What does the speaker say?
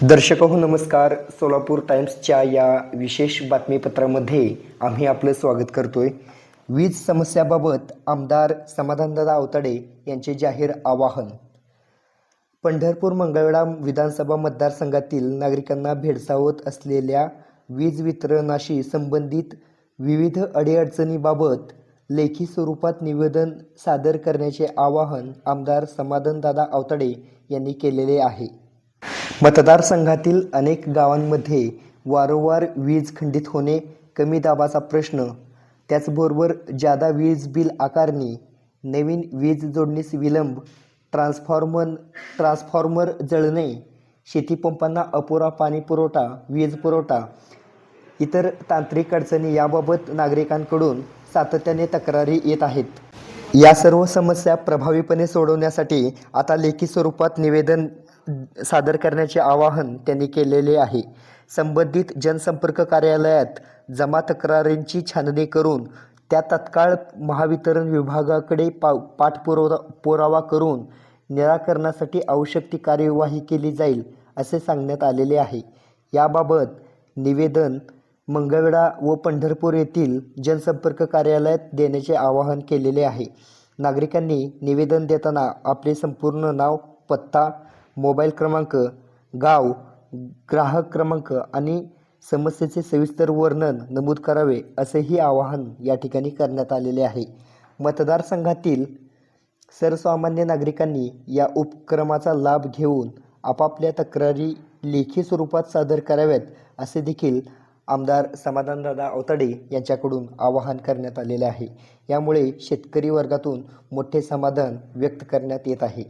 दर्शक हो नमस्कार. सोलापूर टाइम्सच्या या विशेष बातमीपत्रामध्ये आम्ही आपलं स्वागत करतोय. वीज समस्याबाबत आमदार समाधानदादा आवताडे यांचे जाहीर आवाहन. पंढरपूर मंगळवेढा विधानसभा मतदारसंघातील नागरिकांना भेडसावत असलेल्या वीज वितरणाशी संबंधित विविध अडीअडचणीबाबत लेखी स्वरूपात निवेदन सादर करण्याचे आवाहन आमदार समाधानदादा आवताडे यांनी केलेले आहे. मतदारसंघातील अनेक गावांमध्ये वारंवार वीज खंडित होणे, कमी दाबाचा प्रश्न, त्याचबरोबर जादा वीज बिल आकारणी, नवीन वीज जोडणीस विलंब, ट्रान्सफॉर्मर जळणे, शेतीपंपांना अपुरा पाणी पुरवठा, वीज पुरवठा, इतर तांत्रिक अडचणी याबाबत नागरिकांकडून सातत्याने तक्रारी येत आहेत. या सर्व समस्या प्रभावीपणे सोडवण्यासाठी आता लेखी स्वरूपात निवेदन सादर करण्याचे आवाहन त्यांनी केलेले आहे. संबंधित जनसंपर्क कार्यालयात जमा तक्रारींची छाननी करून त्या तत्काळ महावितरण विभागाकडे पाठपुरावा करून निराकरणासाठी आवश्यक ती कार्यवाही केली जाईल असे सांगण्यात आलेले आहे. याबाबत निवेदन मंगळवेढा व पंढरपूर येथील जनसंपर्क कार्यालयात देण्याचे आवाहन केलेले आहे. नागरिकांनी निवेदन देताना आपले संपूर्ण नाव, पत्ता, मोबाईल क्रमांक, गाव, ग्राहक क्रमांक आणि समस्येचे सविस्तर वर्णन नमूद करावे असेही आवाहन या ठिकाणी करण्यात आलेले आहे. मतदारसंघातील सर्वसामान्य नागरिकांनी या उपक्रमाचा लाभ घेऊन आपापल्या तक्रारी लेखी स्वरूपात सादर कराव्यात असे देखील आमदार समाधानदादा आवताडे यांच्याकडून आवाहन करण्यात आलेले आहे. यामुळे शेतकरी वर्गातून मोठे समाधान व्यक्त करण्यात येत आहे.